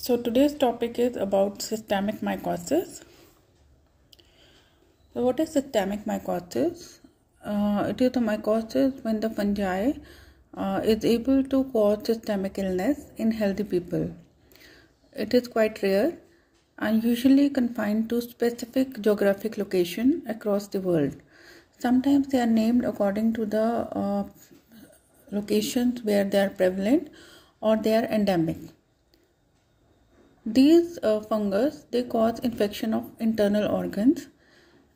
So today's topic is about systemic mycosis. So what is systemic mycosis? It is a mycosis when the fungi is able to cause systemic illness in healthy people. It is quite rare and usually confined to specific geographic location across the world. Sometimes they are named according to the locations where they are prevalent or they are endemic. These fungus, they cause infection of internal organs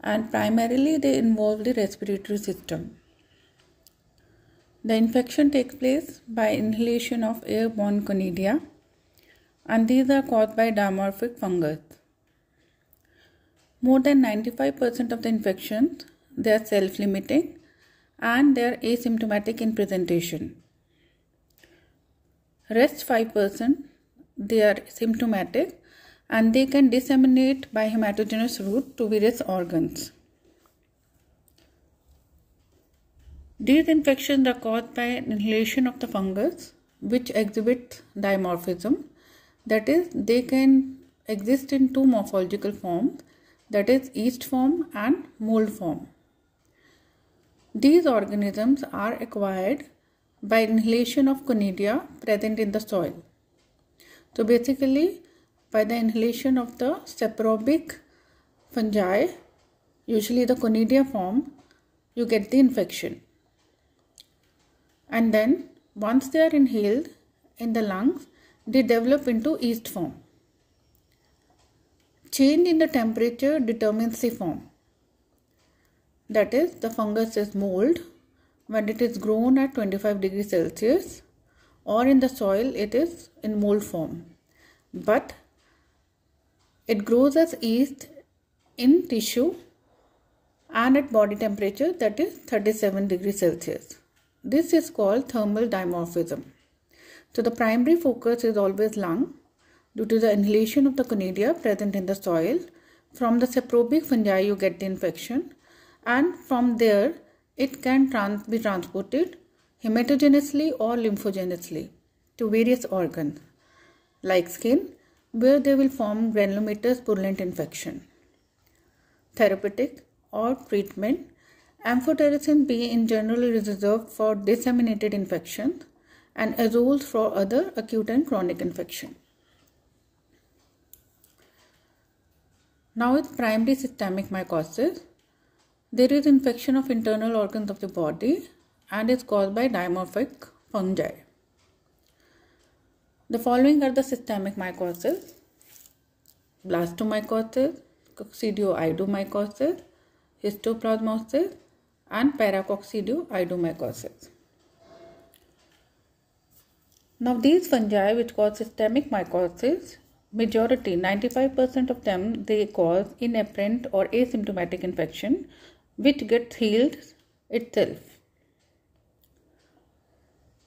and primarily they involve the respiratory system. The infection takes place by inhalation of airborne conidia and these are caused by dimorphic fungus. More than 95% of the infections, they are self-limiting and they are asymptomatic in presentation. Rest 5%, they are symptomatic and they can disseminate by hematogenous route to various organs. These infections are caused by inhalation of the fungus which exhibits dimorphism, that is, they can exist in two morphological forms, that is yeast form and mold form. These organisms are acquired by inhalation of conidia present in the soil. So basically, by the inhalation of the saprobic fungi, usually the conidia form, you get the infection. And then once they are inhaled in the lungs, they develop into yeast form. Change in the temperature determines the form. That is, the fungus is mold when it is grown at 25 degrees Celsius, or in the soil it is in mold form, but it grows as yeast in tissue and at body temperature, that is 37 degrees Celsius. This is called thermal dimorphism. So the primary focus is always lung due to the inhalation of the conidia present in the soil. From the saprobic fungi you get the infection and from there it can be transported hematogenously or lymphogenously to various organs like skin, where they will form granulomatous purulent infection. Therapeutic or treatment, amphotericin B in general is reserved for disseminated infections and azoles for other acute and chronic infection. Now with primary systemic mycosis, there is infection of internal organs of the body and is caused by dimorphic fungi. The following are the systemic mycosis: blastomycosis, coccidioidomycosis, histoplasmosis, and paracoccidioidomycosis. Now these fungi which cause systemic mycosis, majority 95% of them, they cause inapparent or asymptomatic infection which gets healed itself.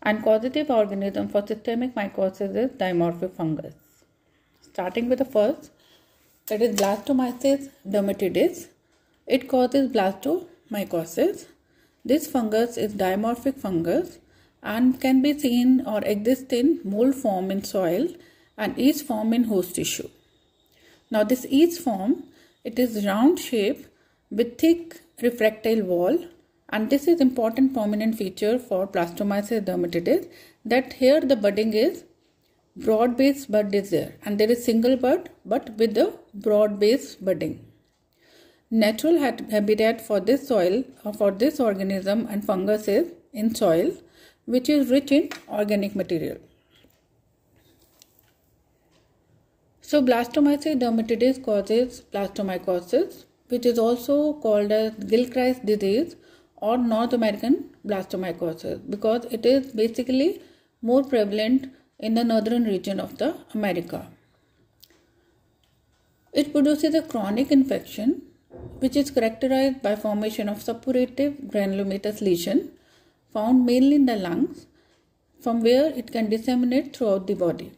And causative organism for systemic mycosis is dimorphic fungus. Starting with the first, that is Blastomyces dermatidis. It causes blastomycosis. This fungus is dimorphic fungus and can be seen or exist in mold form in soil and yeast form in host tissue. Now this yeast form, it is round shape with thick refractile wall, and this is important prominent feature for Blastomyces dermatidis, that here the budding is broad base bud is there and there is single bud but with the broad base budding. Natural habitat for this soil or for this organism and fungus is in soil which is rich in organic material. So Blastomyces dermatidis causes blastomycosis, which is also called as Gilchrist disease or North American blastomycosis, because it is basically more prevalent in the northern region of the America. It produces a chronic infection which is characterized by formation of suppurative granulomatous lesion found mainly in the lungs, from where it can disseminate throughout the body.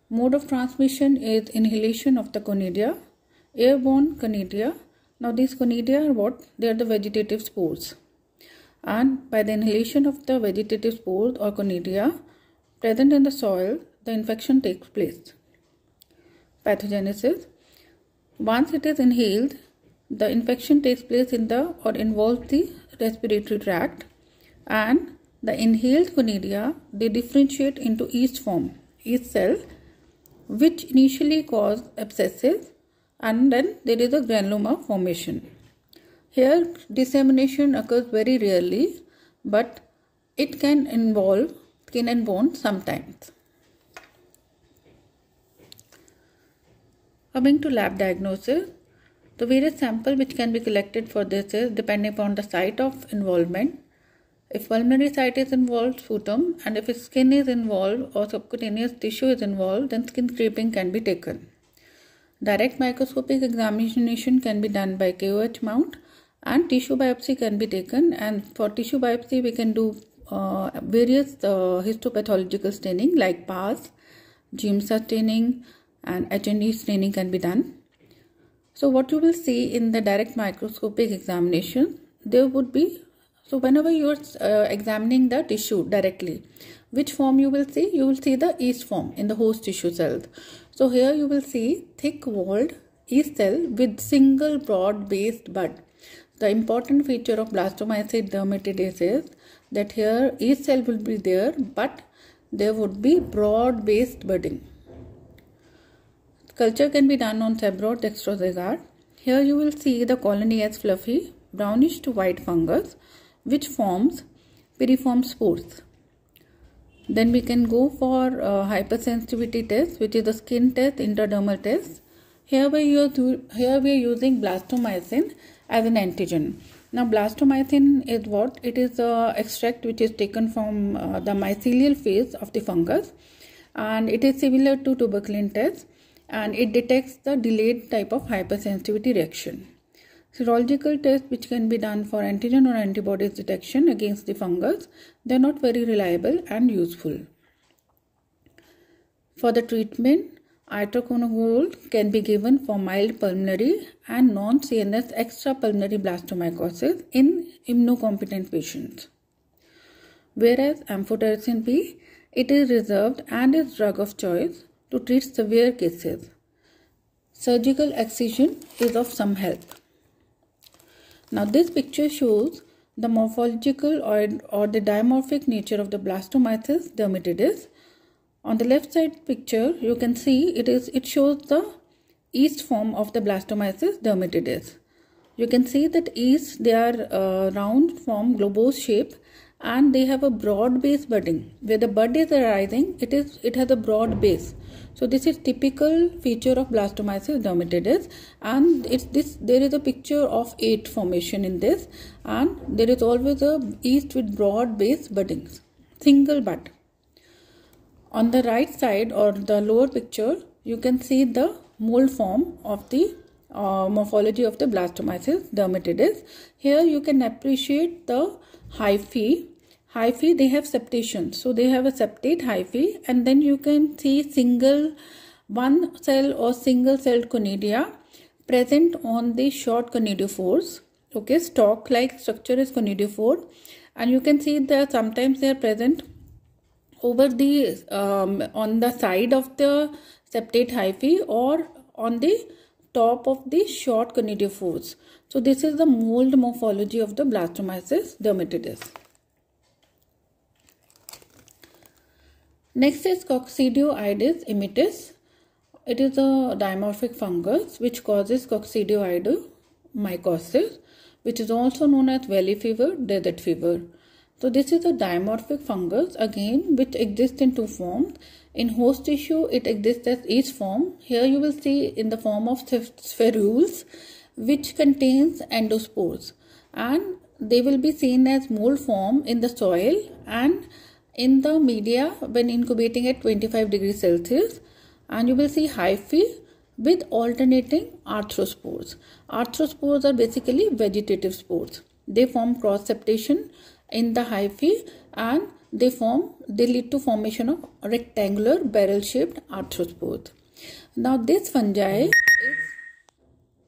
Mode of transmission is inhalation of the conidia, airborne conidia. Now these conidia are what? They are the vegetative spores. And by the inhalation of the vegetative spores or conidia present in the soil, the infection takes place. Pathogenesis. Once it is inhaled, the infection takes place in the or involves the respiratory tract, and the inhaled gonorrhea, they differentiate into yeast form, yeast cell, which initially cause abscesses, and then there is a granuloma formation. Here dissemination occurs very rarely, but it can involve skin and bone sometimes. Coming to lab diagnosis, the various samples which can be collected for this is depending upon the site of involvement. If pulmonary site is involved, sputum, and if skin is involved or subcutaneous tissue is involved, then skin scraping can be taken. Direct microscopic examination can be done by KOH mount, and tissue biopsy can be taken. And for tissue biopsy, we can do various histopathological staining like PAS, GIMSA staining, and H&E staining can be done. So what you will see in the direct microscopic examination, there would be, so whenever you are examining the tissue directly, which form you will see? You will see the yeast form in the host tissue cells. So here you will see thick walled yeast cell with single broad based bud. The important feature of blastomycete dermatidis is that here yeast cell will be there, but there would be broad based budding. Culture can be done on Seborrheic dextrose agar. Here you will see the colony as fluffy, brownish to white fungus, which forms piriform spores. Then we can go for hypersensitivity test, which is a skin test, intradermal test. Here we are using blastomycin as an antigen. Now blastomycin is what? It is the extract which is taken from the mycelial phase of the fungus, and it is similar to tuberculin test, and it detects the delayed type of hypersensitivity reaction. Serological tests which can be done for antigen or antibodies detection against the fungus, they are not very reliable and useful. For the treatment, itraconazole can be given for mild pulmonary and non-CNS extrapulmonary blastomycosis in immunocompetent patients. Whereas amphotericin B, it is reserved and is drug of choice to treat severe cases. Surgical excision is of some help. Now this picture shows the morphological or the dimorphic nature of the blastomyces dermatidis. On the left side picture, you can see it shows the yeast form of the blastomyces dermatidis. You can see that yeast, they are round form, globose shape, and they have a broad base budding. Where the bud is arising, it has a broad base. So this is typical feature of blastomyces dermatidis, and there is a picture of 8 formation in this, and there is always a yeast with broad base buddings, single bud. On the right side or the lower picture, you can see the mold form of the morphology of the blastomyces dermatidis. Here you can appreciate the hyphae. Hyphae, they have septation. So they have a septate hyphae, and then you can see one cell or single celled conidia present on the short conidiophores. Okay, stalk like structure is conidiophore, and you can see that sometimes they are present over the on the side of the septate hyphae or on the top of the short conidiophores. So this is the mold morphology of the blastomyces dermatidis. Next is Coccidioides immitis. It is a dimorphic fungus which causes coccidioidomycosis, which is also known as valley fever, desert fever. So this is a dimorphic fungus again which exists in 2 forms. In host tissue, it exists as yeast form. Here you will see in the form of spherules, which contains endospores, and they will be seen as mold form in the soil and in the media when incubating at 25 degrees Celsius, and you will see hyphae with alternating arthrospores. Arthrospores are basically vegetative spores. They form cross septation in the hyphae, and they lead to formation of rectangular barrel shaped arthrospores. Now this fungi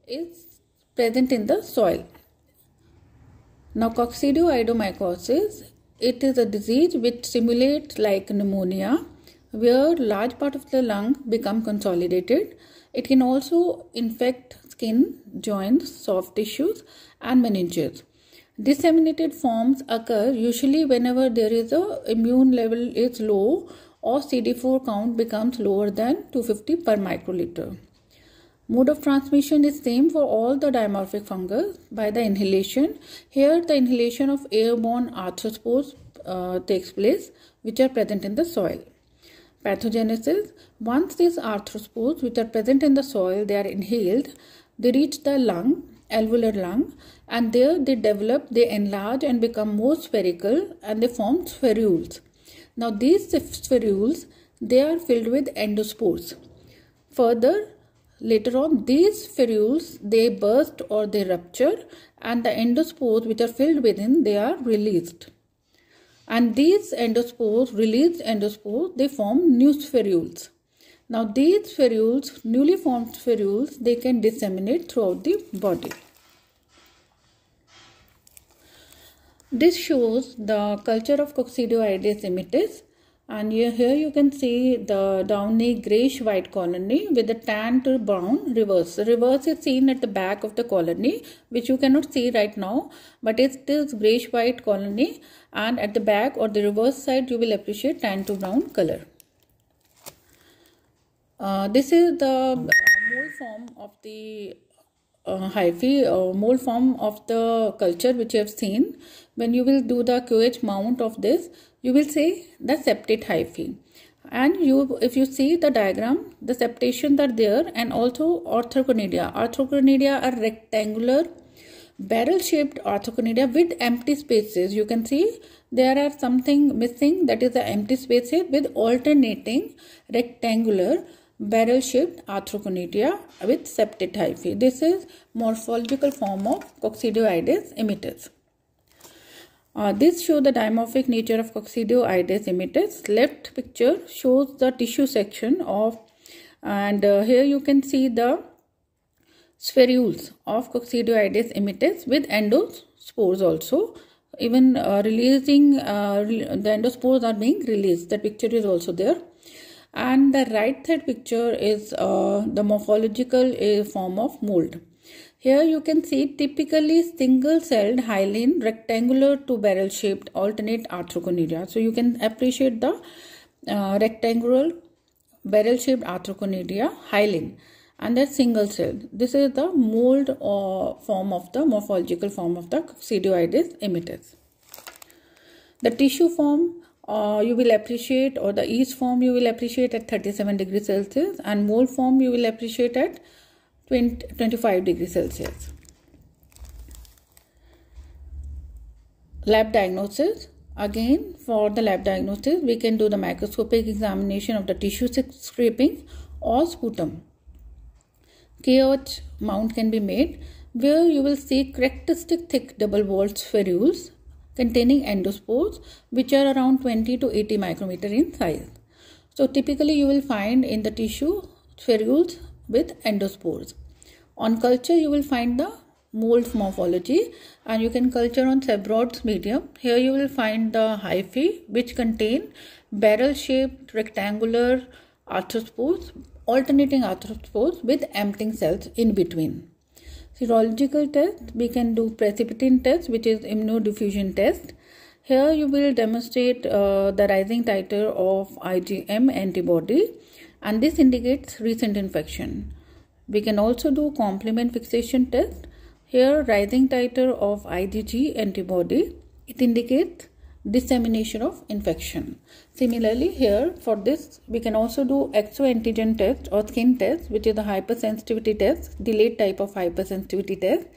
is present in the soil. Now coccidioidomycosis, it is a disease which simulates like pneumonia, where large part of the lung become consolidated. It can also infect skin, joints, soft tissues and meninges. Disseminated forms occur usually whenever there is a immune level is low or CD4 count becomes lower than 250 per microliter. Mode of transmission is same for all the dimorphic fungus by the inhalation. Here the inhalation of airborne arthrospores takes place, which are present in the soil. Pathogenesis: once these arthrospores which are present in the soil, they are inhaled, they reach the lung, alveolar lung, and there they develop, they enlarge and become more spherical and they form spherules. Now these spherules, they are filled with endospores. Further, later on, these spherules, they burst or they rupture and the endospores which are filled within, they are released. And these endospores, released endospores, they form new spherules. Now these spherules, newly formed spherules, they can disseminate throughout the body. This shows the culture of Coccidioides immitis, and here you can see the downy grayish white colony with the tan to brown reverse. The reverse is seen at the back of the colony, which you cannot see right now, but it is grayish white colony, and at the back or the reverse side you will appreciate tan to brown color. This is the mold form of the hyphae, mold form of the culture which you have seen. When you will do the QH mount of this, you will see the septate hyphae. And if you see the diagram, the septations are there, and also orthoconidia. Orthoconidia are rectangular, barrel-shaped orthoconidia with empty spaces. You can see there are something missing, that is the empty spaces with alternating rectangular barrel-shaped orthoconidia with septate hyphae. This is morphological form of Coccidioides immitis. This shows the dimorphic nature of Coccidioides immitis. Left picture shows the tissue section of, and here you can see the spherules of Coccidioides immitis with endospores also. Even releasing the endospores are being released. The picture is also there. And the right side picture is the morphological form of mold. Here you can see typically single-celled hyaline rectangular to barrel-shaped alternate arthroconidia. So you can appreciate the rectangular barrel-shaped arthroconidia hyaline and the single-celled. This is the mold form of the morphological form of the Coccidioides immitis. The tissue form you will appreciate, or the yeast form you will appreciate at 37 degrees Celsius, and mold form you will appreciate at 25 degrees Celsius. Lab diagnosis. Again, for the lab diagnosis, we can do the microscopic examination of the tissue scraping or sputum. KH mount can be made, where you will see characteristic thick double-walled spherules containing endospores, which are around 20 to 80 micrometer in size. So typically you will find in the tissue spherules with endospores. On culture you will find the mold morphology, and you can culture on Sebrod's medium. Here you will find the hyphae which contain barrel-shaped rectangular arthrospores, alternating arthrospores with emptying cells in between. Serological test, we can do precipitin test, which is immunodiffusion test. Here you will demonstrate the rising titer of IgM antibody, and this indicates recent infection. We can also do complement fixation test. Here rising titer of IgG antibody, it indicates dissemination of infection. Similarly, here for this we can also do exoantigen test or skin test, which is the hypersensitivity test, delayed type of hypersensitivity test.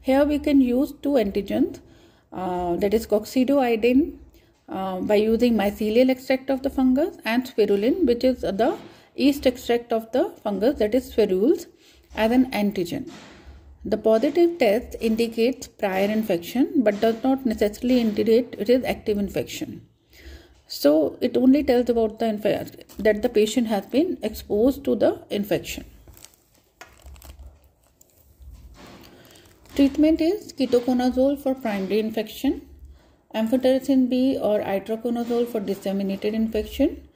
Here we can use two antigens, that is coccidioides by using mycelial extract of the fungus, and spirulin, which is the yeast extract of the fungus, that is spherules, as an antigen. The positive test indicates prior infection but does not necessarily indicate it is active infection. So it only tells about the that the patient has been exposed to the infection. Treatment is ketoconazole for primary infection, amphotericin B or itraconazole for disseminated infection,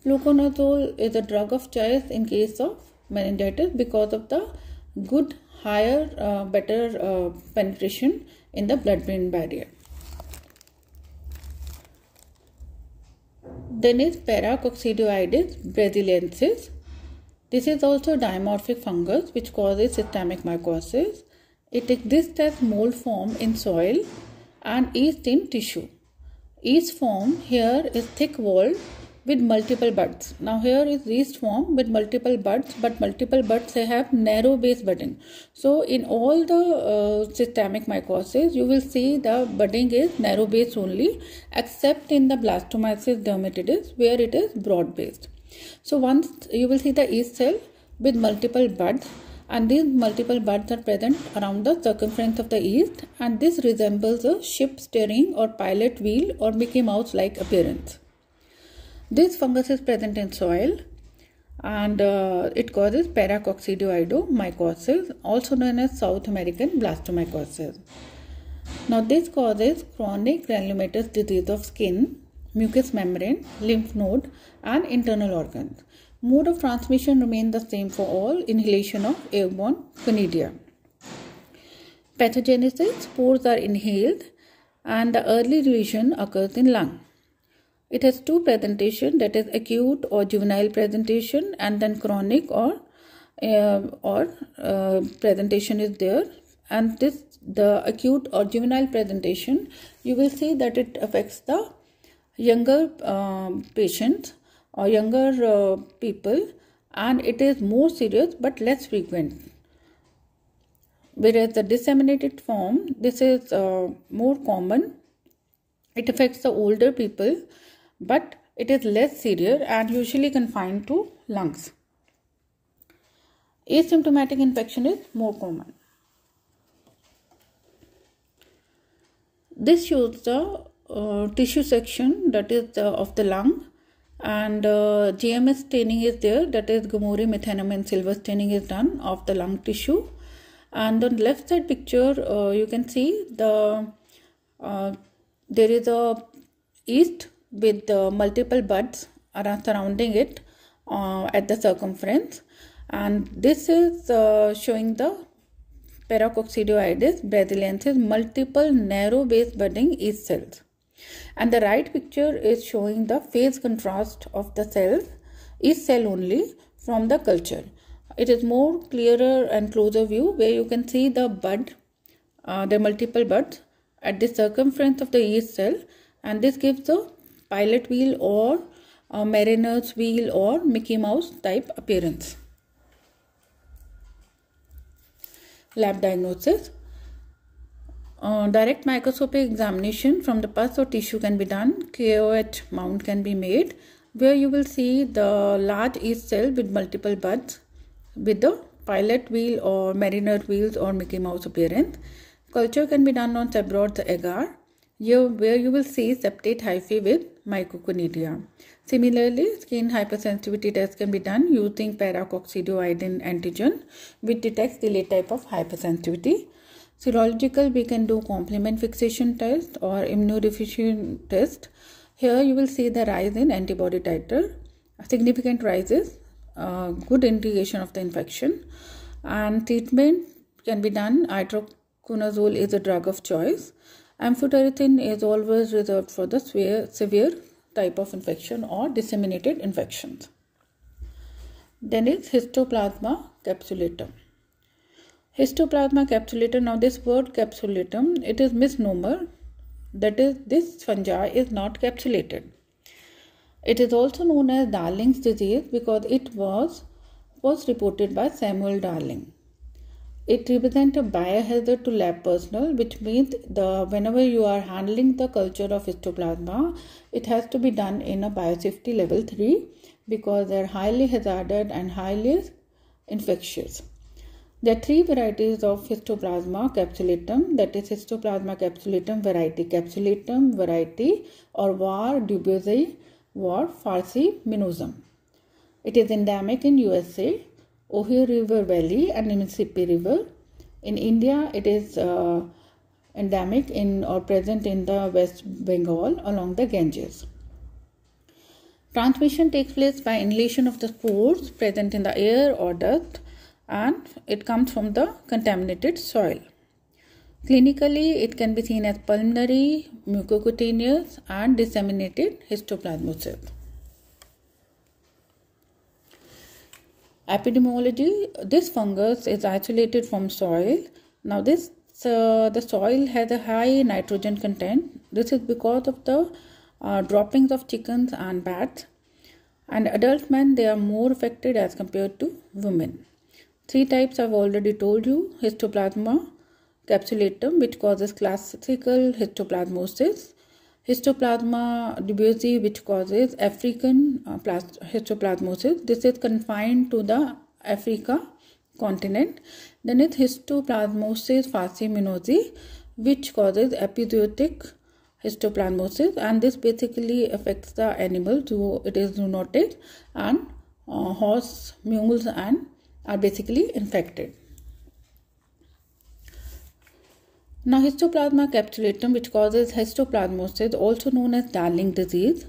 Fluconazole is a drug of choice in case of meningitis because of the good, better penetration in the blood-brain barrier. Then is Paracoccidioides brasiliensis. This is also a dimorphic fungus which causes systemic mycosis. It exists as mold form in soil and yeast in tissue. Yeast form here is thick walled with multiple buds. Now here is yeast form with multiple buds, but multiple buds they have narrow base budding. So in all the systemic mycosis, you will see the budding is narrow base only, except in the Blastomyces dermatidis where it is broad based. So once you will see the yeast cell with multiple buds, and these multiple buds are present around the circumference of the yeast, and this resembles a ship steering or pilot wheel or Mickey Mouse like appearance. This fungus is present in soil and it causes paracoccidioidomycosis, also known as South American blastomycosis. Now this causes chronic granulomatous disease of skin, mucous membrane, lymph node and internal organs. Mode of transmission remains the same for all: inhalation of airborne conidia. Pathogenesis: spores are inhaled and the early lesion occurs in lung. It has two presentation, that is acute or juvenile presentation, and then chronic or presentation is there. And the acute or juvenile presentation, you will see that it affects the younger patients or younger people, and it is more serious but less frequent. Whereas the disseminated form, this is more common. It affects the older people, but it is less severe and usually confined to lungs. Asymptomatic infection is more common. This shows the tissue section, that is of the lung, and GMS staining is there, that is Gomori methanamine silver staining is done of the lung tissue. And on the left side picture, you can see there is a yeast with multiple buds surrounding it at the circumference, and this is showing the Paracoccidioides brasiliensis multiple narrow base budding yeast cells. And the right picture is showing the phase contrast of the cells, yeast cell only, from the culture. It is more clearer and closer view where you can see the bud, the multiple buds at the circumference of the yeast cell, and this gives the pilot wheel or mariner's wheel or Mickey Mouse type appearance. Lab diagnosis. Direct microscopic examination from the pus or tissue can be done. KOH mount can be made where you will see the large yeast cell with multiple buds with the pilot wheel or mariner wheels or Mickey Mouse appearance. Culture can be done on Sebrod agar, where you will see septate hyphae with mycoconidia. Similarly, skin hypersensitivity test can be done using paracoccidioides antigen, which detects the late type of hypersensitivity. Serological, we can do complement fixation test or immunodeficient test. Here you will see the rise in antibody titer. Significant rises, good indication of the infection. And treatment can be done. Itraconazole is a drug of choice. Amphotericin is always reserved for the severe type of infection or disseminated infections. Then is Histoplasma capsulatum. Histoplasma capsulatum. Now this word capsulatum, it is misnomer. That is, this fungi is not capsulated. It is also known as Darling's disease because it was reported by Samuel Darling. It represents a biohazard to lab personnel, which means whenever you are handling the culture of histoplasma, it has to be done in a biosafety level 3 because they are highly hazardous and highly infectious. There are 3 varieties of Histoplasma capsulatum, that is Histoplasma capsulatum variety or var duboisi, var farsi minosum. It is endemic in USA, Ohio River Valley and Mississippi River. In India, it is endemic in or present in the West Bengal along the Ganges. Transmission takes place by inhalation of the spores present in the air or dust, and it comes from the contaminated soil. Clinically, it can be seen as pulmonary, mucocutaneous, and disseminated histoplasmosis. Epidemiology: this fungus is isolated from soil. Now, the soil has a high nitrogen content. This is because of the droppings of chickens and bats. And adult men, they are more affected as compared to women. 3 types I've already told you: Histoplasma capsulatum, which causes classical histoplasmosis; Histoplasma dubusii, which causes African histoplasmosis. This is confined to the Africa continent. Then it's Histoplasmosis falcimoniosi, which causes epizootic histoplasmosis, and this basically affects the animal. So it is zoonotic, and horse, mules, and are basically infected. Now, Histoplasma capsulatum, which causes histoplasmosis, also known as Darling disease.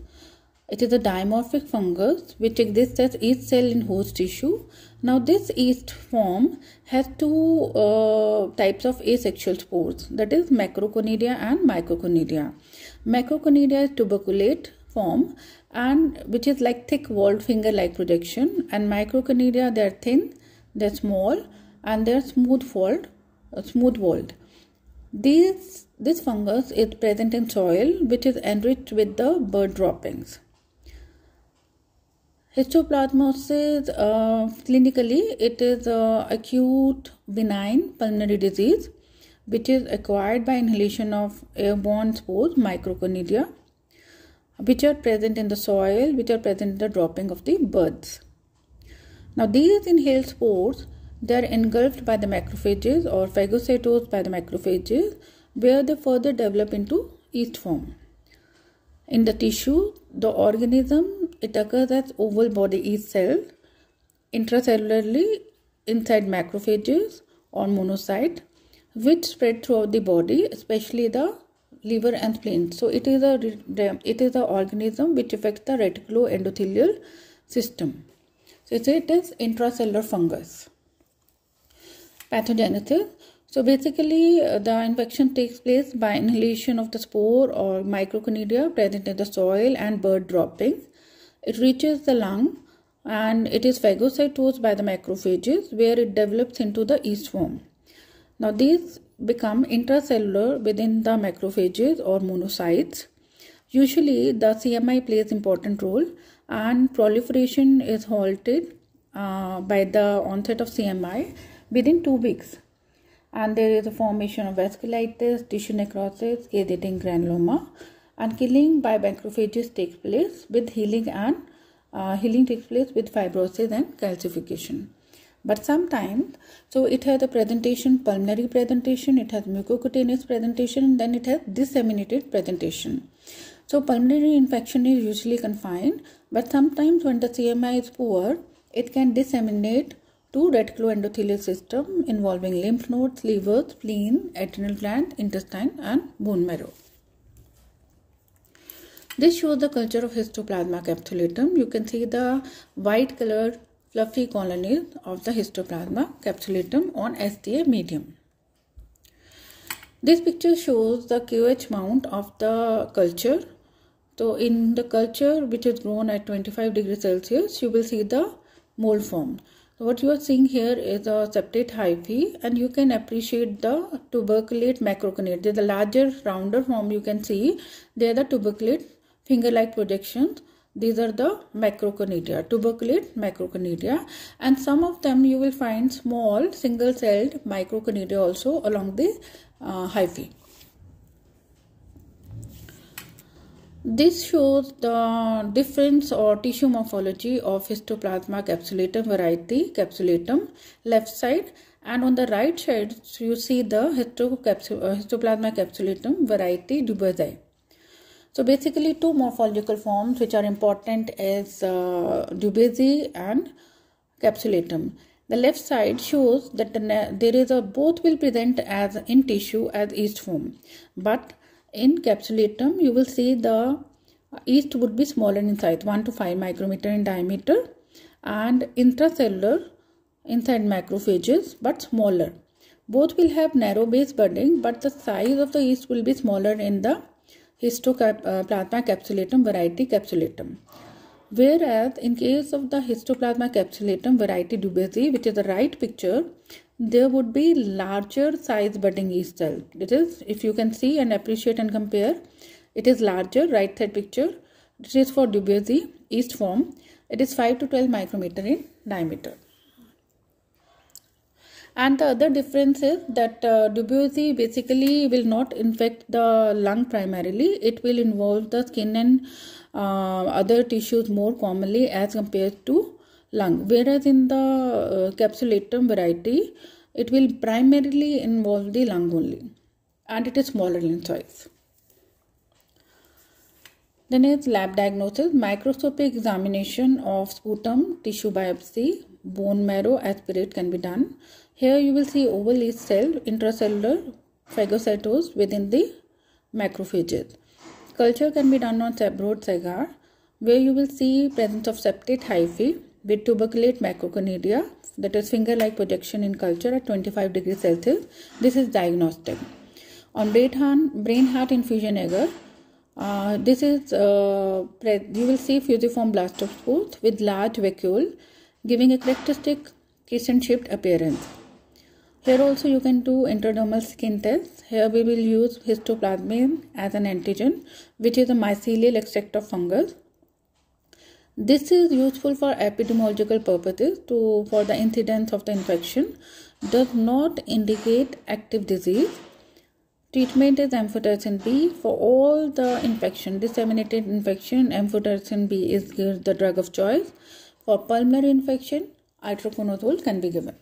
It is a dimorphic fungus which exists as yeast cell in host tissue. Now, this yeast form has 2 types of asexual spores, that is macroconidia and microconidia. Macroconidia is tuberculate form, and which is like thick-walled finger-like projection, and microconidia, they are thin, they are small, and they are smooth-walled. This fungus is present in soil which is enriched with the bird droppings. Histoplasmosis, clinically, it is acute benign pulmonary disease which is acquired by inhalation of airborne spores, microconidia, which are present in the soil, which are present in the dropping of the birds. Now, these inhaled spores, they are engulfed by the macrophages or phagocytosed by the macrophages, where they further develop into yeast form. In the tissue, the organism, it occurs as oval body yeast cell intracellularly inside macrophages or monocyte, which spread throughout the body, especially the liver and spleen. So it is a organism which affects the reticuloendothelial system. So it is intracellular fungus. Pathogenesis. So basically, the infection takes place by inhalation of the spore or microconidia present in the soil and bird droppings. It reaches the lung and it is phagocytosed by the macrophages, where it develops into the yeast form. Now, these become intracellular within the macrophages or monocytes. Usually, the CMI plays important role, and proliferation is halted by the onset of CMI within 2 weeks. And there is a formation of vasculitis, tissue necrosis, case-eating granuloma, and killing by macrophages takes place with healing, and healing takes place with fibrosis and calcification. But sometimes, so it has a presentation, pulmonary presentation, it has mucocutaneous presentation, and then it has disseminated presentation. So pulmonary infection is usually confined, but sometimes when the CMI is poor, it can disseminate to reticuloendothelial system involving lymph nodes, liver, spleen, adrenal gland, intestine, and bone marrow. This shows the culture of Histoplasma capsulatum. You can see the white colored fluffy colonies of the Histoplasma capsulatum on STA medium. This picture shows the QH mount of the culture. So in the culture which is grown at 25 degrees Celsius, you will see the mold form. So what you are seeing here is a septate hyphae, and you can appreciate the tuberculate macroconidia. The larger rounder form you can see, they are the tuberculate finger-like projections. These are the macroconidia, tuberculate macroconidia, and some of them you will find small single-celled microconidia also along the hyphae. This shows the difference or tissue morphology of Histoplasma capsulatum variety capsulatum left side, and on the right side you see the Histoplasma capsulatum variety dubusii. So basically, 2 morphological forms which are important is dubusii and capsulatum. The left side shows that both will present as in tissue as yeast form, but in capsulatum you will see the yeast would be smaller in size, 1 to 5 micrometer in diameter, and intracellular inside macrophages but smaller. Both will have narrow base budding, but the size of the yeast will be smaller in the Histoplasma capsulatum variety capsulatum. Whereas in case of the Histoplasma capsulatum variety Dubiezi, which is the right picture, there would be larger size budding yeast cell. It is, if you can see and appreciate and compare, it is larger, right side picture. It is for Dubiezi yeast form. It is 5 to 12 micrometer in diameter. And the other difference is that Dubiezi basically will not infect the lung primarily. It will involve the skin and other tissues more commonly as compared to lung. Whereas in the capsulatum variety, it will primarily involve the lung only. And it is smaller in size. Then is lab diagnosis. Microscopic examination of sputum, tissue biopsy, bone marrow aspirate can be done. Here you will see oval yeast cell, intracellular phagocytose within the macrophages. Culture can be done on Sebrod agar, where you will see presence of septate hyphae with tuberculate macroconidia, that is finger-like projection in culture at 25 degrees Celsius. This is diagnostic. On brain heart infusion agar, this is you will see fusiform blastospores with large vacuole giving a characteristic crescent shaped appearance. Here also you can do intradermal skin tests. Here we will use histoplasmin as an antigen, which is a mycelial extract of fungus. This is useful for epidemiological purposes for the incidence of the infection. Does not indicate active disease. Treatment is amphotericin B. For all the infection, disseminated infection, amphotericin B is the drug of choice. For pulmonary infection, itraconazole can be given.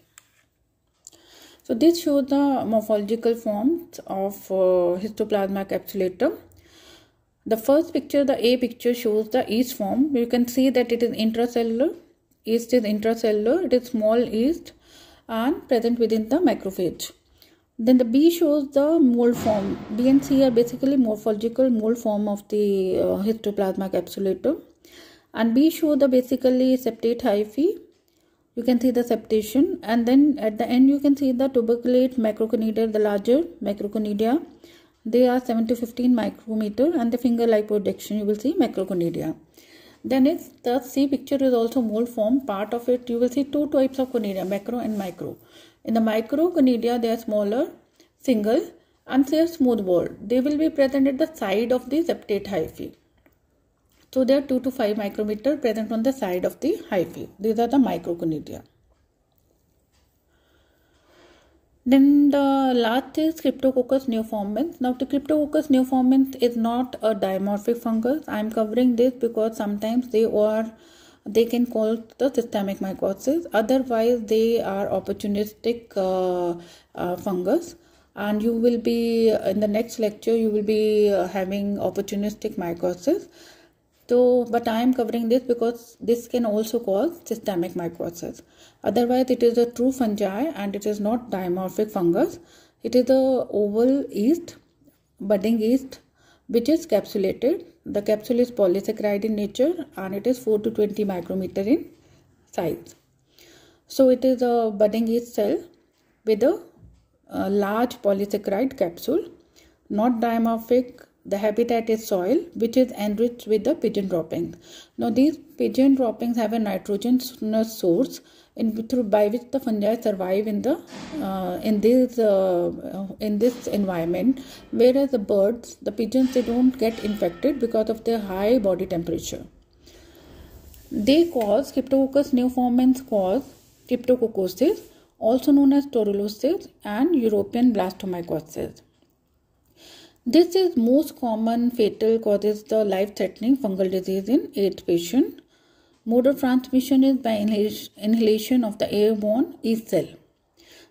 So this shows the morphological forms of Histoplasma capsulatum. The first picture, the A picture, shows the yeast form. You can see that it is intracellular. Yeast is intracellular. It is small yeast and present within the macrophage. Then the B shows the mold form. B and C are basically morphological mold form of the Histoplasma capsulatum. And B show the basically septate hyphae. You can see the septation, and then at the end you can see the tuberculate macroconidia, the larger macroconidia. They are 7 to 15 micrometer, and the finger-like projection you will see macroconidia. Then it's the C picture is also mold form. Part of it you will see two types of conidia, macro and micro. In the microconidia they are smaller, single, and they are smooth walled. They will be present at the side of the septate hyphae. So they are 2 to 5 micrometer present on the side of the hyphae. These are the microconidia. Then the last is Cryptococcus neoformans. Now the Cryptococcus neoformans is not a dimorphic fungus. I am covering this because sometimes they can cause the systemic mycosis. Otherwise they are opportunistic fungus. And you will be in the next lecture you will be having opportunistic mycosis. So, but I am covering this because this can also cause systemic mycosis. Otherwise, it is a true fungi and it is not dimorphic fungus. It is a oval yeast, budding yeast, which is capsulated. The capsule is polysaccharide in nature and it is 4 to 20 micrometer in size. So, it is a budding yeast cell with a large polysaccharide capsule, not dimorphic. The habitat is soil, which is enriched with the pigeon droppings. Now, these pigeon droppings have a nitrogenous source by which the fungi survive in this environment. Whereas the birds, the pigeons, they don't get infected because of their high body temperature. Cryptococcus neoformans cause cryptococcosis, also known as torullosis, and European blastomycosis. This is most common fatal causes the life-threatening fungal disease in AIDS patient. Mode of transmission is by inhalation of the airborne yeast cell.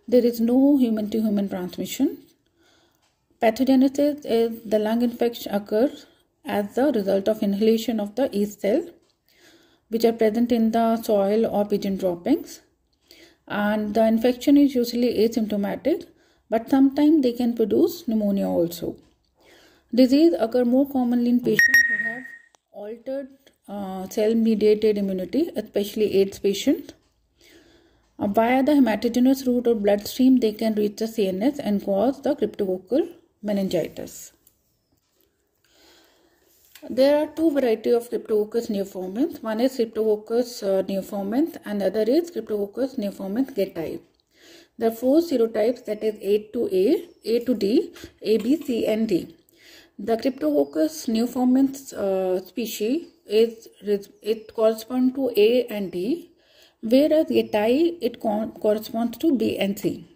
There is no human-to-human transmission. Pathogenesis is the lung infection occurs as the result of inhalation of the yeast cell, which are present in the soil or pigeon droppings. And the infection is usually asymptomatic, but sometimes they can produce pneumonia also. Disease occur more commonly in patients who have altered cell-mediated immunity, especially AIDS patients. Via the hematogenous route or bloodstream, they can reach the CNS and cause the cryptococcal meningitis. There are two varieties of Cryptococcus neoformans. One is Cryptococcus neoformans and the other is Cryptococcus neoformans geti. There are four serotypes, that is A to A, A to D, A, B, C and D. The Cryptococcus neoformans species it corresponds to A and D, whereas geti it corresponds to B and C.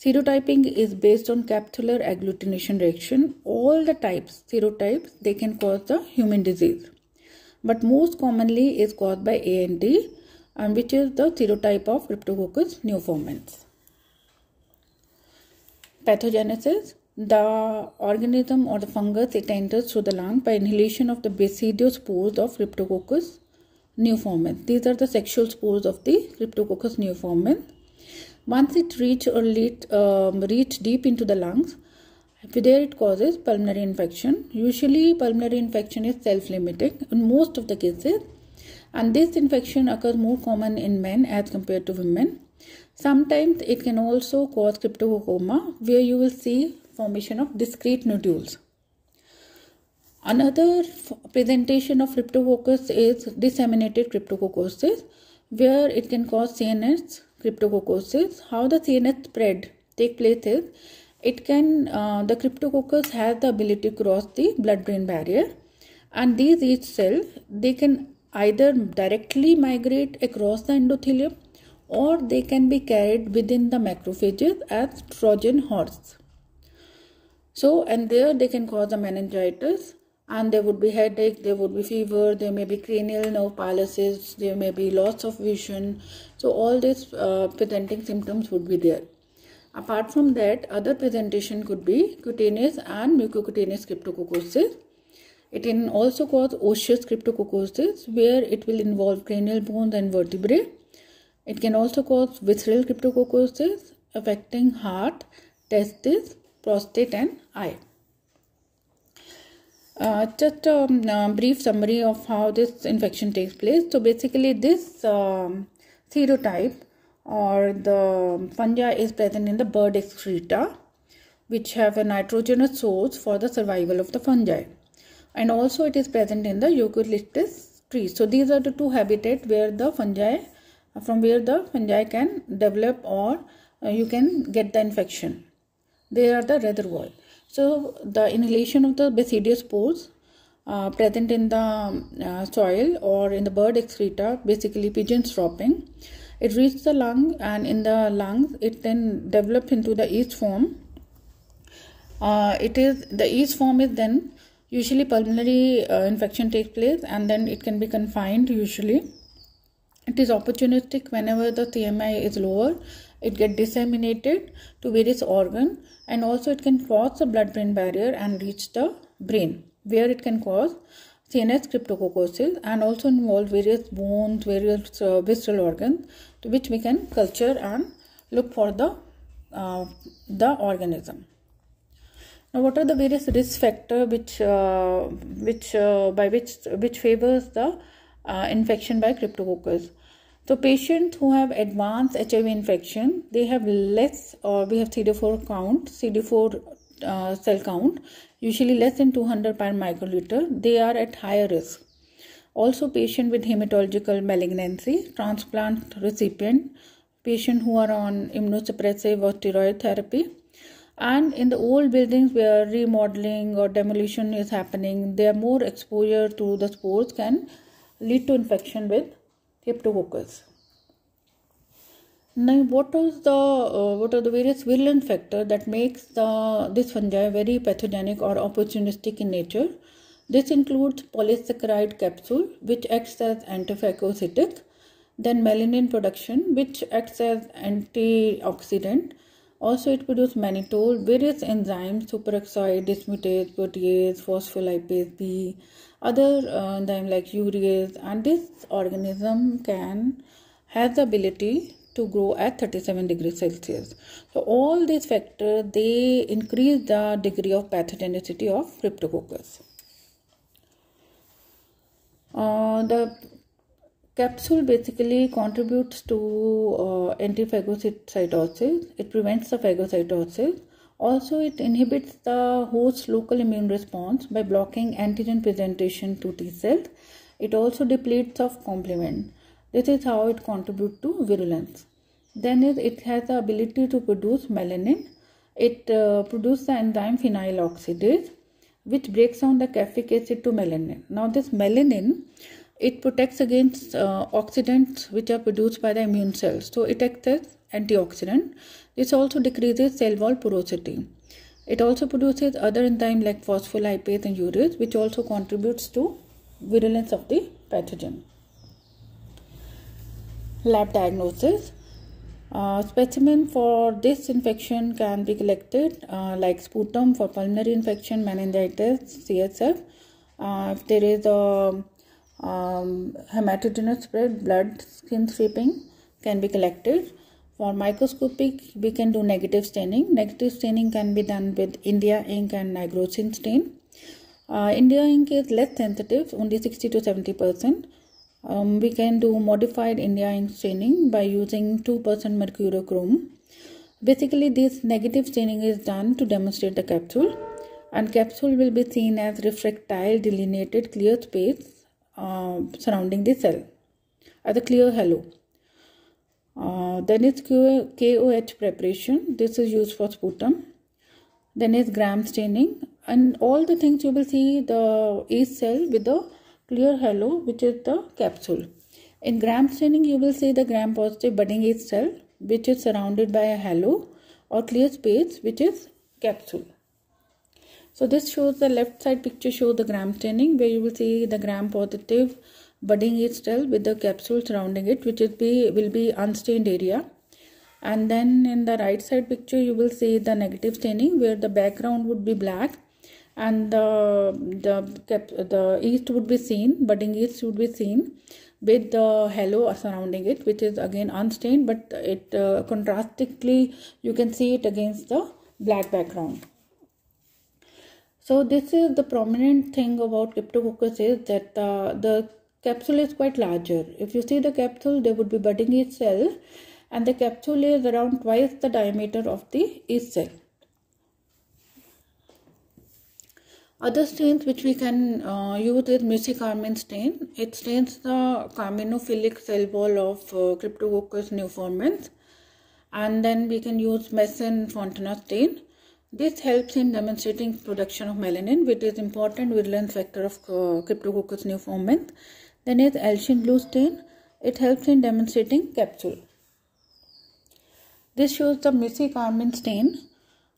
Serotyping is based on capsular agglutination reaction. All the serotypes, they can cause the human disease. But most commonly is caused by A and D, and which is the serotype of Cryptococcus neoformans. Pathogenesis. The organism or the fungus, it enters through the lung by inhalation of the basidospores of Cryptococcus neoformans. These are the sexual spores of the Cryptococcus neoformans. Once it reach deep into the lungs, there it causes pulmonary infection. Usually pulmonary infection is self-limiting in most of the cases, and this infection occurs more common in men as compared to women. Sometimes it can also cause cryptococoma, where you will see formation of discrete nodules. Another presentation of Cryptococcus is disseminated cryptococcosis, where it can cause CNS cryptococcosis. How the CNS spread take place is, the cryptococcus has the ability to cross the blood-brain barrier, and these each cell, they can either directly migrate across the endothelium or they can be carried within the macrophages as Trojan horse. So, and there they can cause the meningitis, and there would be headache, there would be fever, there may be cranial nerve paralysis, there may be loss of vision. So all these presenting symptoms would be there. Apart from that, other presentation could be cutaneous and mucocutaneous cryptococcosis. It can also cause osseous cryptococcosis, where it will involve cranial bones and vertebrae. It can also cause visceral cryptococcosis, affecting heart, testes, prostate and eye. Just a brief summary of how this infection takes place. So basically this serotype or the fungi is present in the bird excreta, which have a nitrogenous source for the survival of the fungi, and also it is present in the eucalyptus trees. So these are the two habitats where the fungi can develop or you can get the infection. They are the reservoir. So the inhalation of the basidospores present in the soil or in the bird excreta, basically pigeons dropping, it reaches the lung, and in the lungs it then develops into the yeast form. The yeast form is then usually pulmonary infection takes place, and then it can be confined usually. It is opportunistic. Whenever the CMI is lower, it gets disseminated to various organs, and also it can cross the blood-brain barrier and reach the brain, where it can cause CNS cryptococcosis and also involve various bones, various visceral organs, to which we can culture and look for the organism. Now, what are the various risk factors which favors the infection by cryptococcus? So patients who have advanced HIV infection, they have less, or we have CD4 cell count, usually less than 200 per microliter. They are at higher risk. Also patient with hematological malignancy, transplant recipient, patient who are on immunosuppressive or steroid therapy, and in the old buildings where remodeling or demolition is happening, their more exposure to the spores can lead to infection with Cryptococcus. Now, what are the various virulent factors that makes this fungi very pathogenic or opportunistic in nature? This includes polysaccharide capsule, which acts as antiphagocytic, then melanin production, which acts as antioxidant. Also, it produces mannitol, various enzymes, superoxide, dismutase, protease, phospholipase B, other enzymes like urease, and this organism has the ability to grow at 37 degrees Celsius. So all these factors, they increase the degree of pathogenicity of Cryptococcus. The capsule basically contributes to anti-phagocytosis. It prevents the phagocytosis. Also, it inhibits the host's local immune response by blocking antigen presentation to T cells. It also depletes of complement. This is how it contributes to virulence. Then it has the ability to produce melanin. It produces the enzyme phenyl oxidase, which breaks down the caffeic acid to melanin. Now this melanin, it protects against oxidants which are produced by the immune cells. So it acts as antioxidant. This also decreases cell wall porosity. It also produces other enzymes like phospholipase and urease, which also contributes to virulence of the pathogen. Lab diagnosis. Specimen for this infection can be collected like sputum for pulmonary infection, meningitis, CSF. If there is a hematogenous spread, blood, skin stripping can be collected. For microscopic, we can do negative staining. Negative staining can be done with India ink and nigrosin stain. India ink is less sensitive, only 60 to 70%. We can do modified India ink staining by using 2% mercurochrome. Basically, this negative staining is done to demonstrate the capsule, and capsule will be seen as refractile delineated clear space surrounding the cell as a clear halo. Then it's KOH preparation. This is used for sputum. Then is gram staining, and all the things you will see the yeast cell with the clear halo, which is the capsule. In gram staining, you will see the gram positive budding yeast cell, which is surrounded by a halo or clear space, which is capsule. So this shows the left side picture shows the gram staining, where you will see the gram positive budding yeast cell with the capsule surrounding it, which will be unstained area. And then in the right side picture, you will see the negative staining, where the background would be black and the yeast would be seen, budding yeast would be seen with the halo surrounding it, which is again unstained, but it contrastingly you can see it against the black background. So this is the prominent thing about Cryptococcus is that the capsule is quite larger. If you see the capsule, there would be budding yeast cell, and the capsule is around twice the diameter of the yeast cell. Other stains which we can use is mucicarmine stain. It stains the carminophilic cell wall of Cryptococcus neoformans. And then we can use Meson-Fontana stain. This helps in demonstrating production of melanin, which is important virulence factor of Cryptococcus neoformans. Then is Elchin blue stain. It helps in demonstrating capsule. This shows the mucicarmine stain,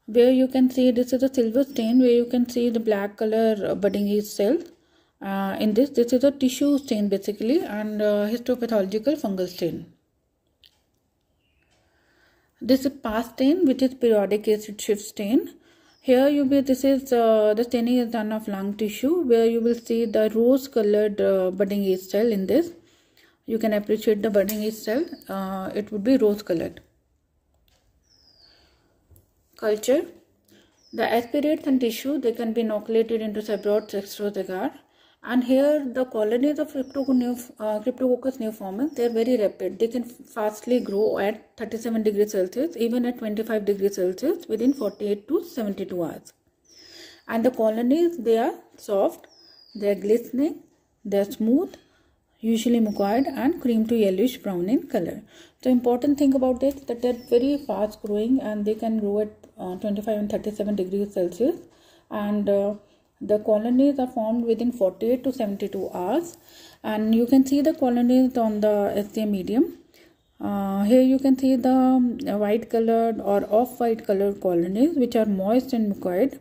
where you can see this is a silver stain, where you can see the black color budding yeast cells. In this is a tissue stain basically, and histopathological fungal stain. This is PAS stain, which is periodic acid shift stain. Here this is the staining is done of lung tissue, where you will see the rose colored budding yeast cell in this. You can appreciate the budding yeast cell. It would be rose colored. Culture. The aspirates and tissue, they can be inoculated into Sebrot extros agar. And here the colonies of Cryptococcus neoformans, they are very rapid. They can fastly grow at 37 degrees Celsius, even at 25 degrees Celsius within 48 to 72 hours. And the colonies, they are soft, they are glistening, they are smooth, usually mucoid, and cream to yellowish brown in color. The important thing about this is that they are very fast growing, and they can grow at 25 and 37 degrees Celsius, and the colonies are formed within 48 to 72 hours. And you can see the colonies on the SCM medium. Here you can see the white colored or off-white colored colonies, which are moist and mucoid.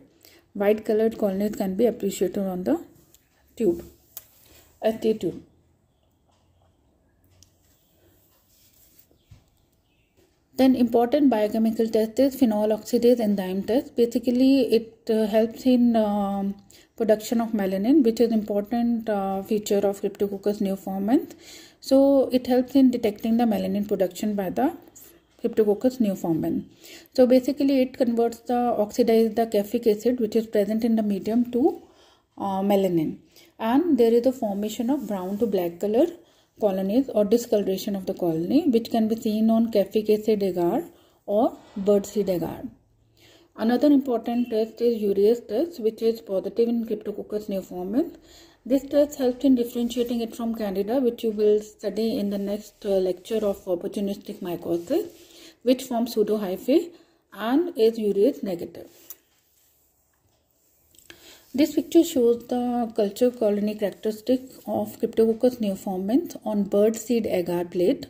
White colored colonies can be appreciated on the tube, ST tube. Then important biochemical test is phenol oxidase enzyme test. Basically, it helps in production of melanin, which is important feature of Cryptococcus neoformans. So it helps in detecting the melanin production by the Cryptococcus neoformans. So basically, it converts the caffeic acid, which is present in the medium, to melanin. and there is a formation of brown to black color colonies or discoloration of the colony, which can be seen on Cafficaceae agar or birdseed agar. Another important test is urease test, which is positive in Cryptococcus neoformans. This test helps in differentiating it from Candida, which you will study in the next lecture of opportunistic mycosis, which forms pseudohyphae and is urease negative. This picture shows the culture colony characteristic of Cryptococcus neoformans on birdseed agar plate.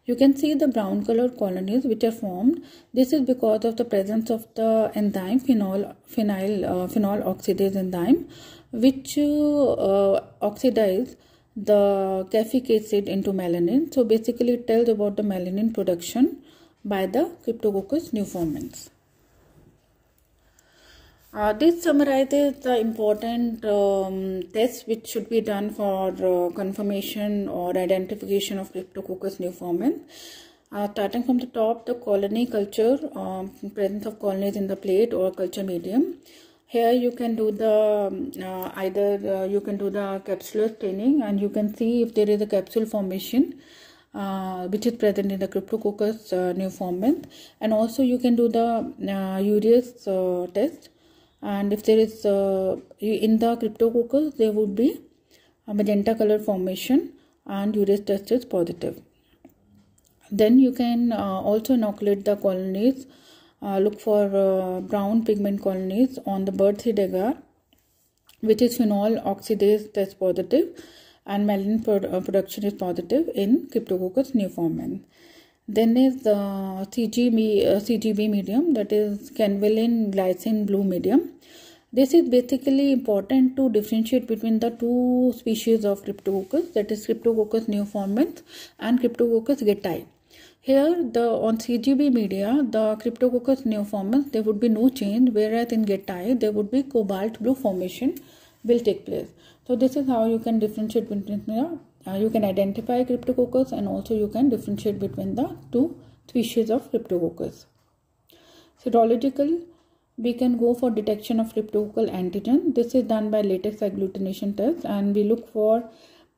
You can see the brown colored colonies which are formed. This is because of the presence of the enzyme phenol oxidase enzyme, which oxidize the Cafficaceae into melanin. So basically it tells about the melanin production by the Cryptococcus neoformans. This summarizes the important tests which should be done for confirmation or identification of Cryptococcus neoformans. Starting from the top, the colony culture, presence of colonies in the plate or culture medium. Here you can do the you can do the capsular staining, and you can see if there is a capsule formation which is present in the Cryptococcus neoformans, and also you can do the urease test. And if there is in the Cryptococcus, there would be a magenta color formation and urease test is positive. Then you can also inoculate the colonies, look for brown pigment colonies on the birdseed agar, which is phenol oxidase test positive, and melanin production is positive in Cryptococcus neoformans. Then is the CGB medium, that is Canvalin glycine blue medium. This is basically important to differentiate between the two species of Cryptococcus, that is Cryptococcus neoformans and Cryptococcus getae. Here on CGB media, the Cryptococcus neoformans, there would be no change, whereas in getae there would be cobalt blue formation will take place. So this is how you can differentiate between the you can identify Cryptococcus, and also you can differentiate between the two species of Cryptococcus. Serological, we can go for detection of cryptococcal antigen. This is done by latex agglutination test, and we look for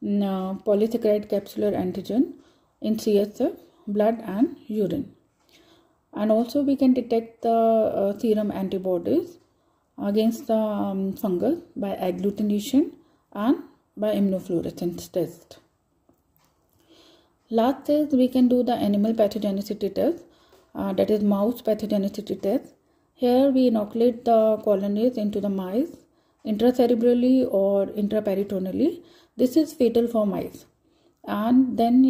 polysaccharide capsular antigen in CSF, blood and urine. And also we can detect the serum antibodies against the fungus by agglutination and by immunofluorescence test. Last is we can do the animal pathogenicity test, that is mouse pathogenicity test. Here we inoculate the colonies into the mice intracerebrally or intraperitonally. This is fatal for mice. And then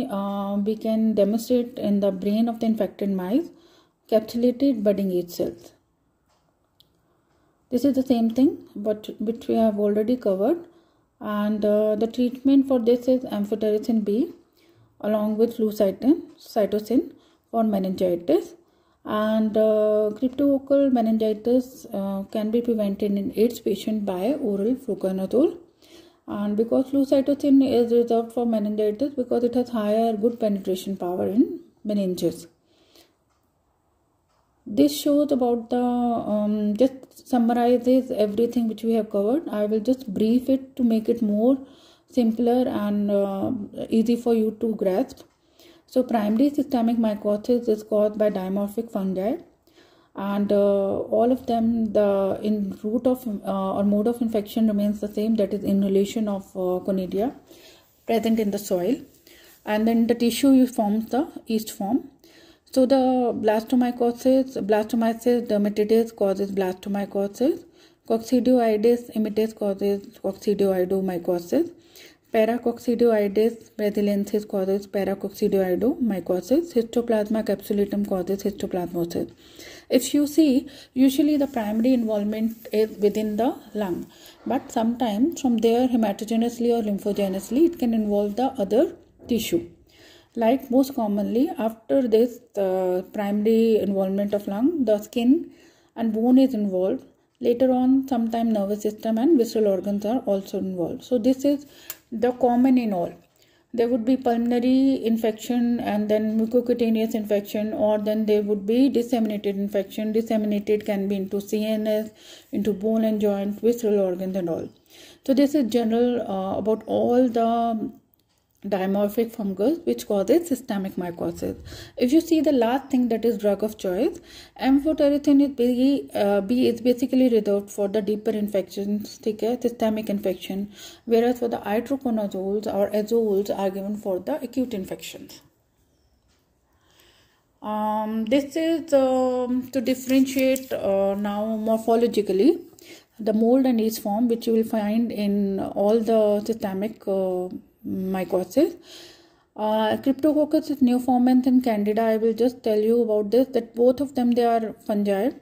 we can demonstrate in the brain of the infected mice capsulated budding age cells. This is the same thing but which we have already covered, and the treatment for this is amphotericin B along with flucytosine for meningitis. And cryptococcal meningitis can be prevented in AIDS patients by oral fluconazole. And because flucytosine is reserved for meningitis because it has higher good penetration power in meninges. This shows about the just summarizes everything which we have covered. I will just brief it to make it more simpler and easy for you to grasp. So primary systemic mycosis is caused by dimorphic fungi, and all of them, the route of or mode of infection remains the same, that is inhalation of conidia present in the soil, and then the tissue forms the yeast form. So the blastomycosis dermatitis causes blastomycosis, Coccidioides immitis causes coccidioidomycosis, Paracoccidioides brasiliensis causes paracoccidioidomycosis, Histoplasma capsulatum causes histoplasmosis. If you see, usually the primary involvement is within the lung, but sometimes from there hematogenously or lymphogenously it can involve the other tissue. Like most commonly after this primary involvement of lung, the skin and bone is involved. Later on, sometimes nervous system and visceral organs are also involved. So this is the common in all. There would be pulmonary infection and then mucocutaneous infection, or then there would be disseminated infection. Disseminated can be into CNS, into bone and joint, visceral organs and all. So this is general about all the dimorphic fungus which causes systemic mycosis. If you see the last thing, that is drug of choice, amphotericin is basically reserved for the deeper infections, systemic infection, whereas for the itraconozoles or azoles are given for the acute infections. This is to differentiate now morphologically the mold and yeast form, which you will find in all the systemic mycosis. Cryptococcus neoformans and Candida, I will just tell you about this, that both of them, they are fungi,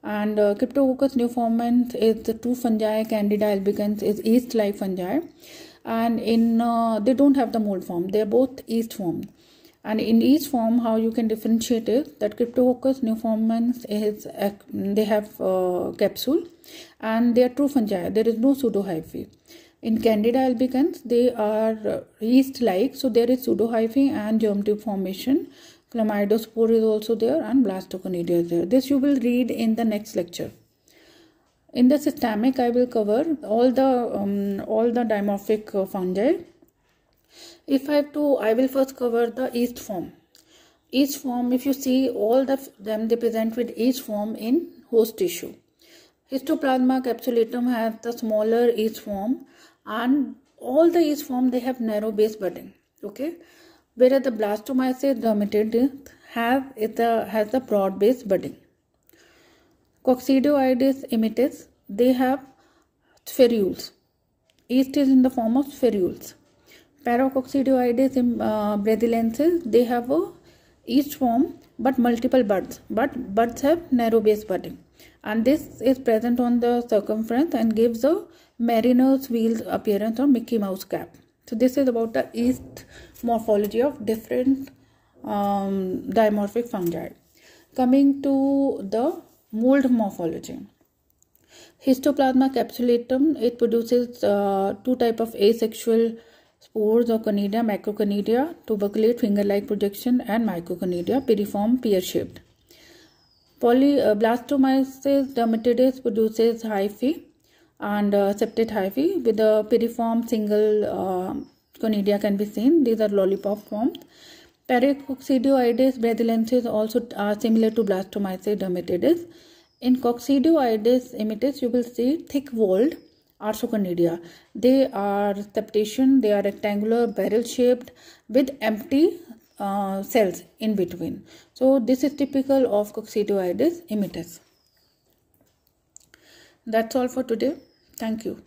and Cryptococcus neoformans is the two fungi, Candida albicans is yeast-like fungi, and in they don't have the mold form, they are both yeast form. And in each form, how you can differentiate is that Cryptococcus neoformans is they have capsule, and they are true fungi, there is no pseudohyphae. In Candida albicans, they are yeast-like, so there is pseudohyphae and germ tube formation. Chlamydospore is also there, and Blastoconidia is there. This you will read in the next lecture. In the systemic, I will cover all the dimorphic fungi. If I have to, I will first cover the yeast form. Yeast form, if you see, all them they present with yeast form in host tissue. Histoplasma capsulatum has the smaller yeast form, and all the yeast form, they have narrow base budding. Okay, whereas the Blastomyces dermatitis has the broad base budding. Coccidioides immitis, they have spherules. Yeast is in the form of spherules. Paracoccidioides braziliensis, they have a yeast form but multiple buds, but buds have narrow base budding, and this is present on the circumference and gives a mariner's wheel appearance or Mickey Mouse cap. So this is about the yeast morphology of different dimorphic fungi. Coming to the mold morphology. Histoplasma capsulatum, it produces two types of asexual spores or conidia, macroconidia, tuberculate, finger-like projection, and microconidia, piriform, pear-shaped. Blastomyces dermatitis produces hyphae and septate hyphae with a piriform single conidia can be seen. These are lollipop forms. Paracoccidioides braziliensis also are similar to Blastomyces dermatitis. In Coccidioides immitis, you will see thick-walled arthroconidia. They are septation, they are rectangular, barrel-shaped with empty cells in between. So this is typical of Coccidioides immitis. That's all for today. Thank you.